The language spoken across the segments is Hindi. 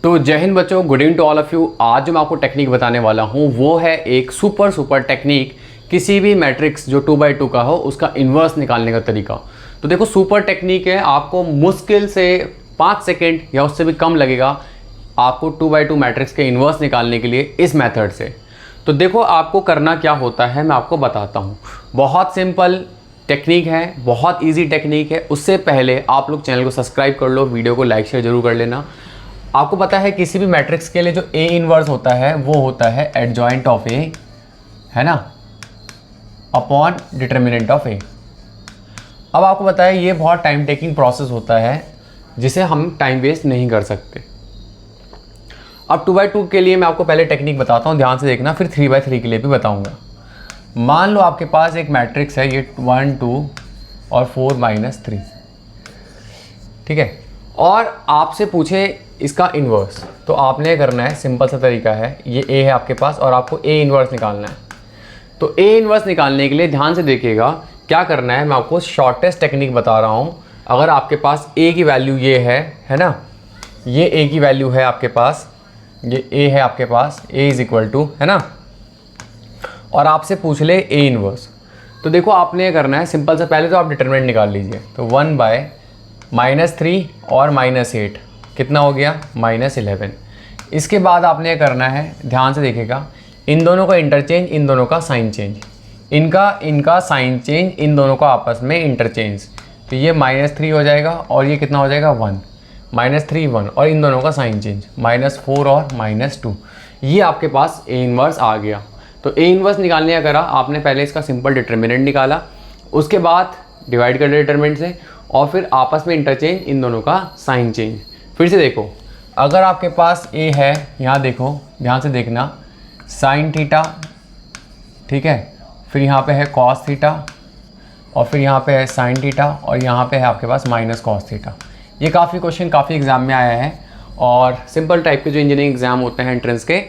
तो जय हिंद बच्चों, good evening to all of you. आज जो मैं आपको टेक्निक बताने वाला हूँ वो है एक सुपर टेक्निक, किसी भी मैट्रिक्स जो 2x2 का हो उसका इन्वर्स निकालने का तरीका। तो देखो सुपर टेक्निक है, आपको मुश्किल से 5 सेकेंड या उससे भी कम लगेगा आपको 2x2 मैट्रिक्स के इन्वर्स निकालने के लिए इस मेथड से। तो देखो आपको करना क्या होता है, मैं आपको बताता हूँ। बहुत सिंपल टेक्निक है, बहुत ईजी टेक्निक है। उससे पहले आप लोग चैनल को सब्सक्राइब कर लो, वीडियो को लाइक शेयर जरूर कर लेना। आपको पता है किसी भी मैट्रिक्स के लिए जो ए इनवर्स होता है वो होता है एडजॉइंट ऑफ ए, है ना, अपॉन डिटर्मिनेंट ऑफ ए। अब आपको पता है ये बहुत टाइम टेकिंग प्रोसेस होता है जिसे हम टाइम वेस्ट नहीं कर सकते। अब 2x2 के लिए मैं आपको पहले टेक्निक बताता हूँ, ध्यान से देखना, फिर 3x3 के लिए भी बताऊँगा। मान लो आपके पास एक मैट्रिक्स है, ये 1 2 और 4 3, ठीक है, और आपसे पूछे इसका इन्वर्स, तो आपने करना है, सिंपल सा तरीका है, ये ए है आपके पास और आपको ए इन्वर्स निकालना है। तो ए इन्वर्स निकालने के लिए ध्यान से देखिएगा क्या करना है, मैं आपको शॉर्टेस्ट टेक्निक बता रहा हूँ। अगर आपके पास ए की वैल्यू ये है ना, ये ए की वैल्यू है आपके पास, ये ए है आपके पास, ए इज़ इक्वल टू, है ना, और आपसे पूछ ले ए इन्वर्स, तो देखो आपने ये करना है सिंपल सा, पहले तो आप डिटरमिनेंट निकाल लीजिए। तो 1/-3 और -8 कितना हो गया, -11। इसके बाद आपने ये करना है, ध्यान से देखिएगा, इन दोनों का इंटरचेंज, इन दोनों का साइन चेंज, इनका साइन चेंज, इन दोनों का आपस में इंटरचेंज। तो ये -3 हो जाएगा और ये कितना हो जाएगा 1, -3 1, और इन दोनों का साइन चेंज -4 और -2। ये आपके पास ए इन्वर्स आ गया। तो ए इन्वर्स निकालने का करा आपने, पहले इसका सिंपल डिटर्मिनेंट निकाला, उसके बाद डिवाइड कर दिया डिटर्मिनेंट से, और फिर आपस में इंटरचेंज, इन दोनों का साइन चेंज। फिर से देखो, अगर आपके पास ए है, यहाँ देखो, ध्यान से देखना, साइन थीटा, ठीक है, फिर यहाँ पे है कॉस थीटा, और फिर यहाँ पे है साइन थीटा, और यहाँ पे है आपके पास माइनस कॉस थीटा। ये काफ़ी क्वेश्चन काफ़ी एग्जाम में आया है, और सिंपल टाइप के जो इंजीनियरिंग एग्जाम होते हैं एंट्रेंस के,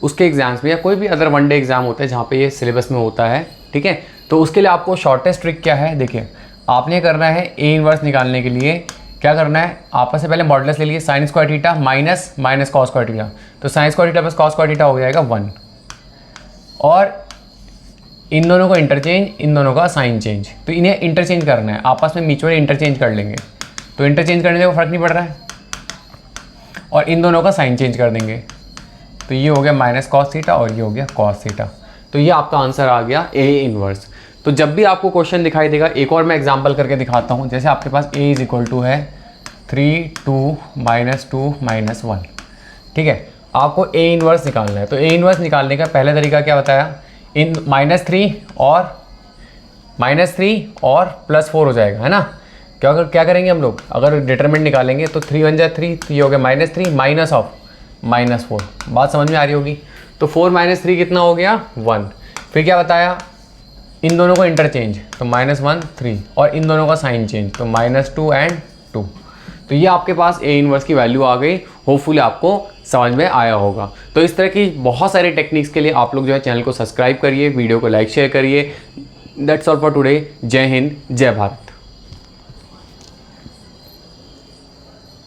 उसके एग्जाम्स में या कोई भी अदर वनडे एग्जाम होता है जहाँ पे ये सिलेबस में होता है, ठीक है। तो उसके लिए आपको शॉर्टेस्ट ट्रिक क्या है, देखिए आपने करना है ए इन्वर्स निकालने के लिए क्या करना है, आपस से पहले मॉडुलस ले लिए, sine square theta minus cos square theta, तो sine square theta plus cos square theta हो जाएगा 1, और इन दोनों को इंटरचेंज, इन दोनों का साइन चेंज। तो इन्हें इंटरचेंज करना है, आपस में म्यूचुअली इंटरचेंज कर लेंगे, तो इंटरचेंज करने से कोई फर्क नहीं पड़ रहा है, और इन दोनों का साइन चेंज कर देंगे। तो ये हो गया माइनस कॉस थीटा और ये हो गया कॉस थीटा। तो ये आपका आंसर आ गया ए इन्वर्स। तो जब भी आपको क्वेश्चन दिखाई देगा, एक और मैं एग्जांपल करके दिखाता हूँ। जैसे आपके पास ए इज इक्वल टू है 3 2 -2 -1, ठीक है, आपको ए इन्वर्स निकालना है। तो ए इन्वर्स निकालने का पहला तरीका क्या बताया, इन -3 और +4 हो जाएगा, है ना। क्या करेंगे हम लोग, अगर डिटरमिनेंट निकालेंगे तो 3 1 जा 3, तो ये हो गया -3 माइनस ऑफ -4। बात समझ में आ रही होगी। तो 4 - 3 कितना हो गया 1। फिर क्या बताया, इन दोनों को इंटरचेंज, तो -1 3, और इन दोनों का साइन चेंज, तो -2 और 2। तो ये आपके पास ए इन्वर्स की वैल्यू आ गई। होपफुली आपको समझ में आया होगा। तो इस तरह की बहुत सारे टेक्निक्स के लिए आप लोग जो है चैनल को सब्सक्राइब करिए, वीडियो को लाइक शेयर करिए। That's all for today. जय हिंद, जय भारत।